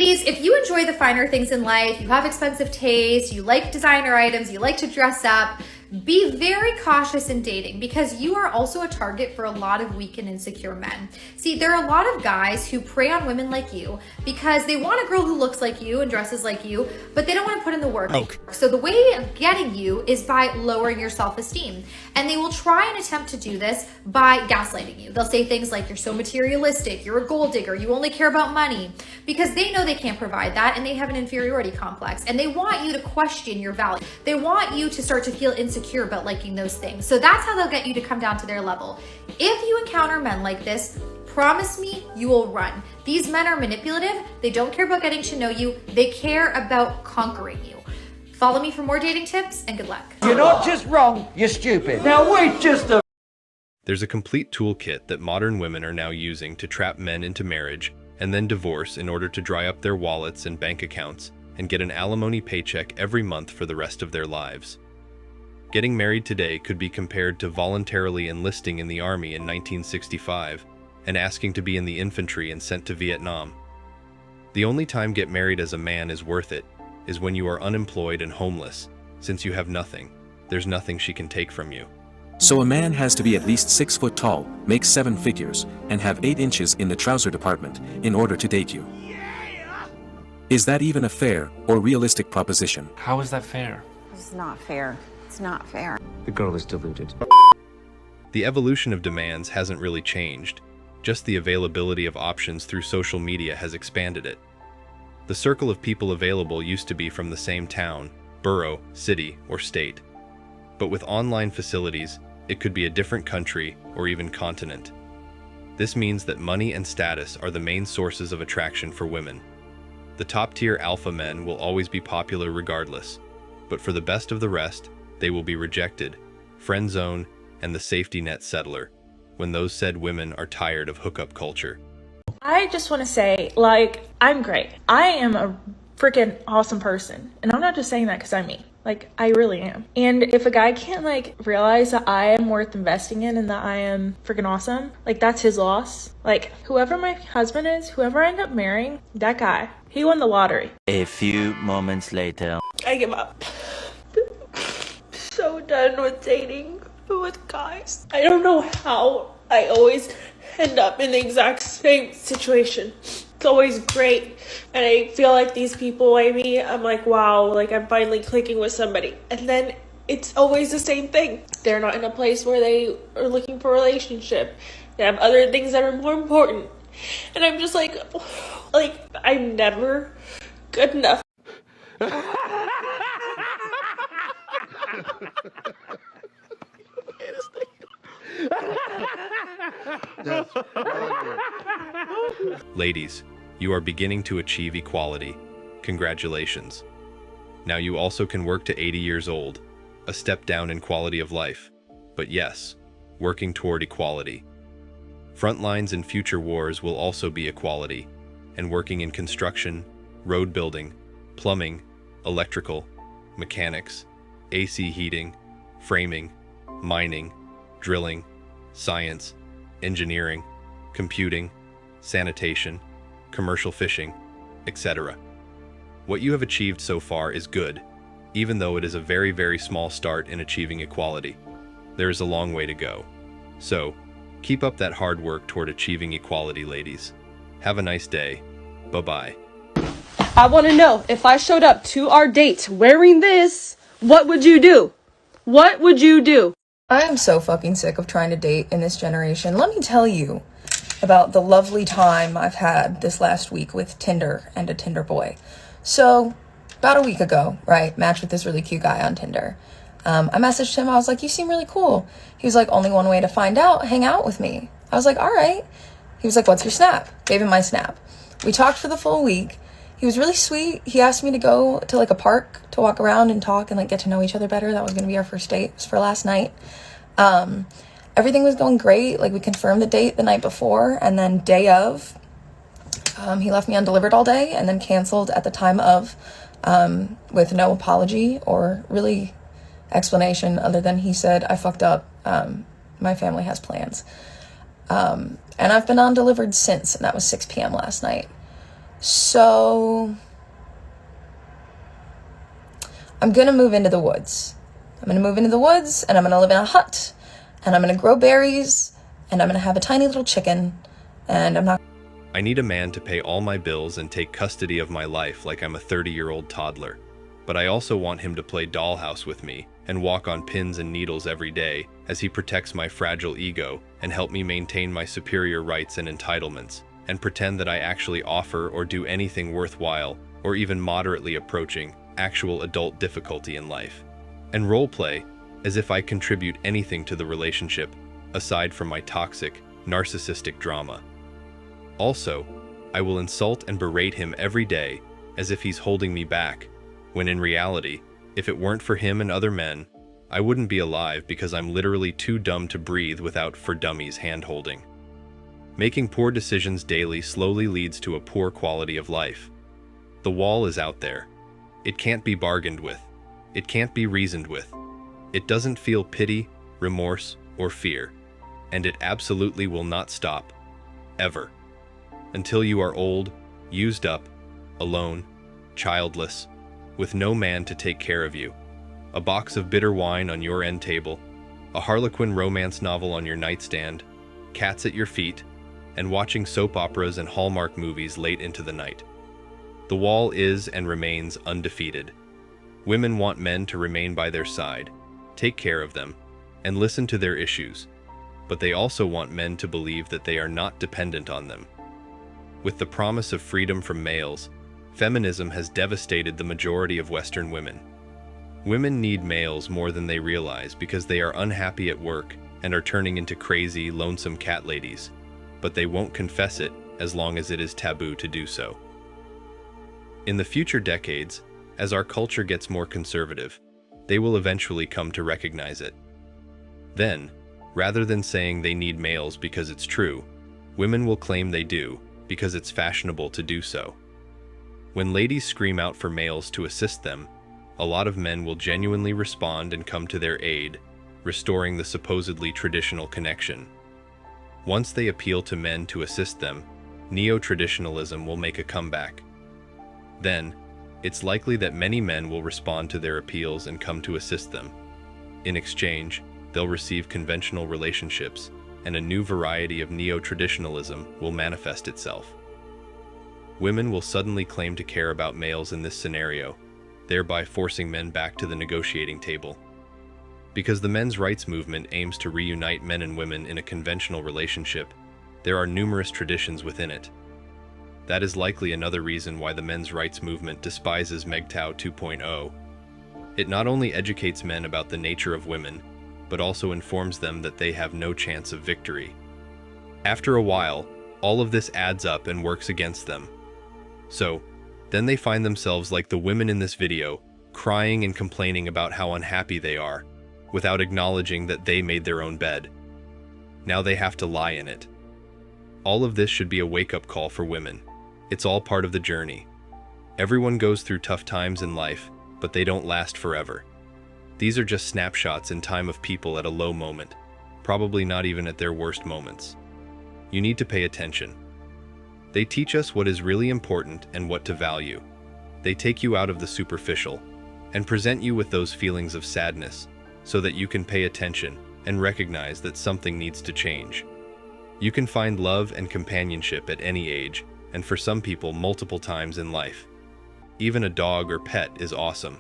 Ladies, if you enjoy the finer things in life, you have expensive taste, you like designer items, you like to dress up, be very cautious in dating because you are also a target for a lot of weak and insecure men. See, there are a lot of guys who prey on women like you because they want a girl who looks like you and dresses like you, but they don't want to put in the work. Okay. So the way of getting you is by lowering your self-esteem. And they will try and attempt to do this by gaslighting you. They'll say things like, you're so materialistic, you're a gold digger, you only care about money, because they know they can't provide that and they have an inferiority complex and they want you to question your value. They want you to start to feel insecure about liking those things. So that's how they'll get you to come down to their level. If you encounter men like this, promise me you will run. These men are manipulative. They don't care about getting to know you. They care about conquering you. Follow me for more dating tips and good luck. You're not just wrong, you're stupid. Now wait just a... There's a complete toolkit that modern women are now using to trap men into marriage and then divorce in order to dry up their wallets and bank accounts and get an alimony paycheck every month for the rest of their lives. Getting married today could be compared to voluntarily enlisting in the army in 1965 and asking to be in the infantry and sent to Vietnam. The only time get married as a man is worth it is when you are unemployed and homeless. Since you have nothing, there's nothing she can take from you. So a man has to be at least 6 foot tall, make 7 figures, and have 8 inches in the trouser department in order to date you. Is that even a fair or realistic proposition? How is that fair? It's not fair. It's not fair. The girl is deluded. The evolution of demands hasn't really changed, just the availability of options through social media has expanded it. The circle of people available used to be from the same town, borough, city, or state. But with online facilities, it could be a different country or even continent. This means that money and status are the main sources of attraction for women. The top-tier alpha men will always be popular regardless, but for the best of the rest, they will be rejected, friend zone, and the safety net settler, when those said women are tired of hookup culture. I just want to say, like, I'm great. I am a freaking awesome person. And I'm not just saying that because I'm me. Like, I really am. And if a guy can't, like, realize that I am worth investing in and that I am freaking awesome, like, that's his loss. Like, whoever my husband is, whoever I end up marrying, that guy, he won the lottery. A few moments later. I give up. So done with dating with guys. I don't know how I always end up in the exact same situation. It's always great, and I feel like these people like me, I'm like, wow, like I'm finally clicking with somebody, and then it's always the same thing. They're not in a place where they are looking for a relationship. They have other things that are more important, and I'm just like I'm never good enough. Ladies, you are beginning to achieve equality. Congratulations. Now you also can work to 80 years old, a step down in quality of life. But yes, working toward equality. Front lines in future wars will also be equality, and working in construction, road building, plumbing, electrical, mechanics, AC heating, framing, mining, drilling, science, engineering, computing, sanitation, commercial fishing, etc. What you have achieved so far is good, even though it is a very, very small start in achieving equality. There is a long way to go. So, keep up that hard work toward achieving equality, ladies. Have a nice day. Bye-bye. I want to know, if I showed up to our date wearing this, what would you do? What would you do? I am so fucking sick of trying to date in this generation. Let me tell you about the lovely time I've had this last week with Tinder and a Tinder boy. So, about a week ago, right, matched with this really cute guy on Tinder. I messaged him, I was like, you seem really cool. He was like, only one way to find out, hang out with me. I was like, all right. He was like, what's your snap? Gave him my snap. We talked for the full week. He was really sweet. He asked me to go to like a park to walk around and talk and like get to know each other better. That was going to be our first date. It was for last night. Everything was going great. Like we confirmed the date the night before, and then day of, he left me undelivered all day and then canceled at the time of, with no apology or really explanation other than he said, I fucked up. My family has plans. And I've been undelivered since, and that was 6 p.m. last night. So I'm gonna move into the woods. I'm gonna move into the woods and I'm gonna live in a hut and I'm gonna grow berries and I'm gonna have a tiny little chicken and I'm not. I need a man to pay all my bills and take custody of my life like I'm a 30-year-old toddler. But I also want him to play dollhouse with me and walk on pins and needles every day as he protects my fragile ego and help me maintain my superior rights and entitlements and pretend that I actually offer or do anything worthwhile or even moderately approaching actual adult difficulty in life. And roleplay as if I contribute anything to the relationship aside from my toxic, narcissistic drama. Also, I will insult and berate him every day as if he's holding me back, when in reality, if it weren't for him and other men, I wouldn't be alive because I'm literally too dumb to breathe without for dummies hand-holding. Making poor decisions daily slowly leads to a poor quality of life. The wall is out there. It can't be bargained with. It can't be reasoned with. It doesn't feel pity, remorse, or fear. And it absolutely will not stop. Ever. Until you are old, used up, alone, childless, with no man to take care of you, a box of bitter wine on your end table, a Harlequin romance novel on your nightstand, cats at your feet, and watching soap operas and Hallmark movies late into the night. The wall is and remains undefeated. Women want men to remain by their side, take care of them, and listen to their issues, but they also want men to believe that they are not dependent on them. With the promise of freedom from males, feminism has devastated the majority of Western women. Women need males more than they realize because they are unhappy at work and are turning into crazy, lonesome cat ladies, but they won't confess it as long as it is taboo to do so. In the future decades, as our culture gets more conservative, they will eventually come to recognize it. Then, rather than saying they need males because it's true, women will claim they do because it's fashionable to do so. When ladies scream out for males to assist them, a lot of men will genuinely respond and come to their aid, restoring the supposedly traditional connection. Once they appeal to men to assist them, neo-traditionalism will make a comeback. Then, it's likely that many men will respond to their appeals and come to assist them. In exchange, they'll receive conventional relationships, and a new variety of neo-traditionalism will manifest itself. Women will suddenly claim to care about males in this scenario, thereby forcing men back to the negotiating table. Because the men's rights movement aims to reunite men and women in a conventional relationship, there are numerous traditions within it. That is likely another reason why the men's rights movement despises MGTOW 2.0. It not only educates men about the nature of women, but also informs them that they have no chance of victory. After a while, all of this adds up and works against them. So, then they find themselves like the women in this video, crying and complaining about how unhappy they are, without acknowledging that they made their own bed. Now they have to lie in it. All of this should be a wake-up call for women. It's all part of the journey. Everyone goes through tough times in life, but they don't last forever. These are just snapshots in time of people at a low moment, probably not even at their worst moments. You need to pay attention. They teach us what is really important and what to value. They take you out of the superficial and present you with those feelings of sadness so that you can pay attention and recognize that something needs to change. You can find love and companionship at any age, and for some people multiple times in life. Even a dog or pet is awesome.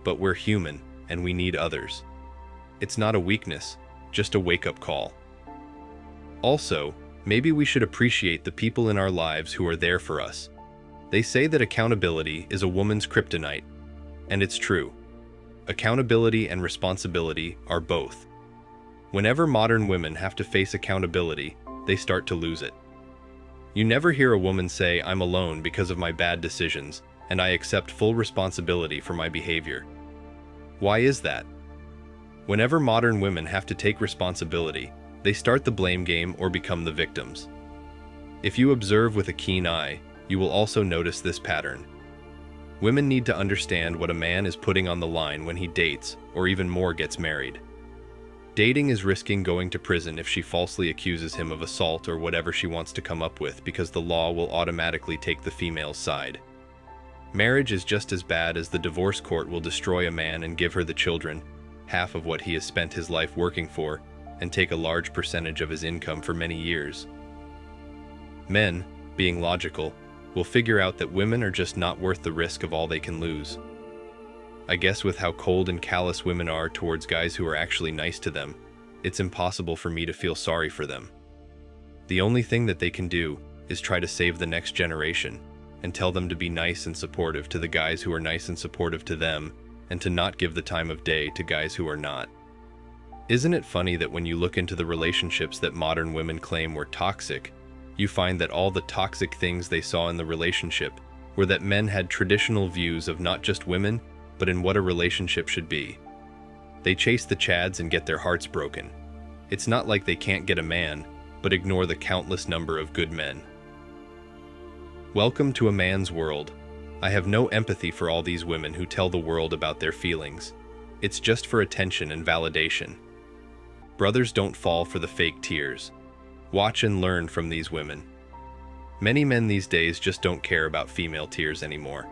But we're human, and we need others. It's not a weakness, just a wake-up call. Also, maybe we should appreciate the people in our lives who are there for us. They say that accountability is a woman's kryptonite, and it's true. Accountability and responsibility are both. Whenever modern women have to face accountability, they start to lose it. You never hear a woman say, "I'm alone because of my bad decisions, and I accept full responsibility for my behavior." Why is that? Whenever modern women have to take responsibility, they start the blame game or become the victims. If you observe with a keen eye, you will also notice this pattern. Women need to understand what a man is putting on the line when he dates, or even more gets married. Dating is risking going to prison if she falsely accuses him of assault or whatever she wants to come up with, because the law will automatically take the female's side. Marriage is just as bad, as the divorce court will destroy a man and give her the children, half of what he has spent his life working for, and take a large percentage of his income for many years. Men, being logical, will figure out that women are just not worth the risk of all they can lose. I guess with how cold and callous women are towards guys who are actually nice to them, it's impossible for me to feel sorry for them. The only thing that they can do is try to save the next generation and tell them to be nice and supportive to the guys who are nice and supportive to them, and to not give the time of day to guys who are not. Isn't it funny that when you look into the relationships that modern women claim were toxic, you find that all the toxic things they saw in the relationship were that men had traditional views of not just women, but in what a relationship should be. They chase the chads and get their hearts broken. It's not like they can't get a man, but ignore the countless number of good men. Welcome to a man's world. I have no empathy for all these women who tell the world about their feelings. It's just for attention and validation. Brothers, don't fall for the fake tears. Watch and learn from these women. Many men these days just don't care about female tears anymore.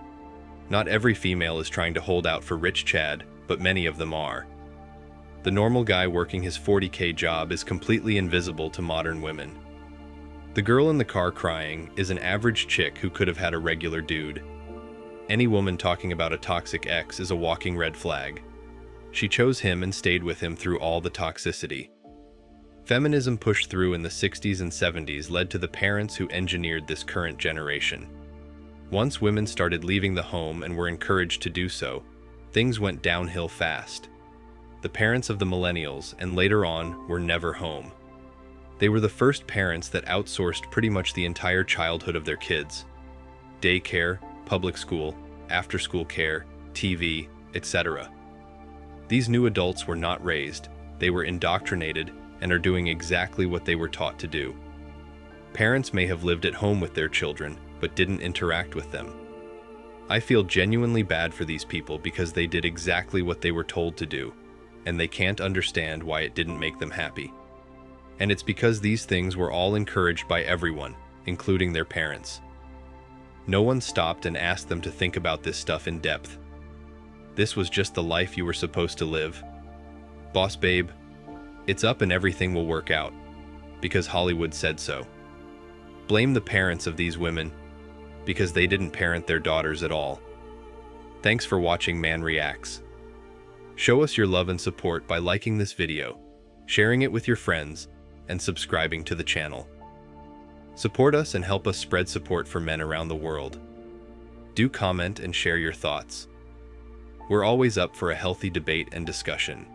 Not every female is trying to hold out for rich Chad, but many of them are. The normal guy working his 40K job is completely invisible to modern women. The girl in the car crying is an average chick who could have had a regular dude. Any woman talking about a toxic ex is a walking red flag. She chose him and stayed with him through all the toxicity. Feminism pushed through in the 60s and 70s led to the parents who engineered this current generation. Once women started leaving the home and were encouraged to do so, things went downhill fast. The parents of the millennials, and later on, were never home. They were the first parents that outsourced pretty much the entire childhood of their kids. Daycare, public school, after-school care, TV, etc. These new adults were not raised, they were indoctrinated and are doing exactly what they were taught to do. Parents may have lived at home with their children, but didn't interact with them. I feel genuinely bad for these people because they did exactly what they were told to do, and they can't understand why it didn't make them happy. And it's because these things were all encouraged by everyone, including their parents. No one stopped and asked them to think about this stuff in depth. This was just the life you were supposed to live. Boss babe, it's up and everything will work out, because Hollywood said so. Blame the parents of these women, because they didn't parent their daughters at all. Thanks for watching Man Reacts. Show us your love and support by liking this video, sharing it with your friends, and subscribing to the channel. Support us and help us spread support for men around the world. Do comment and share your thoughts. We're always up for a healthy debate and discussion.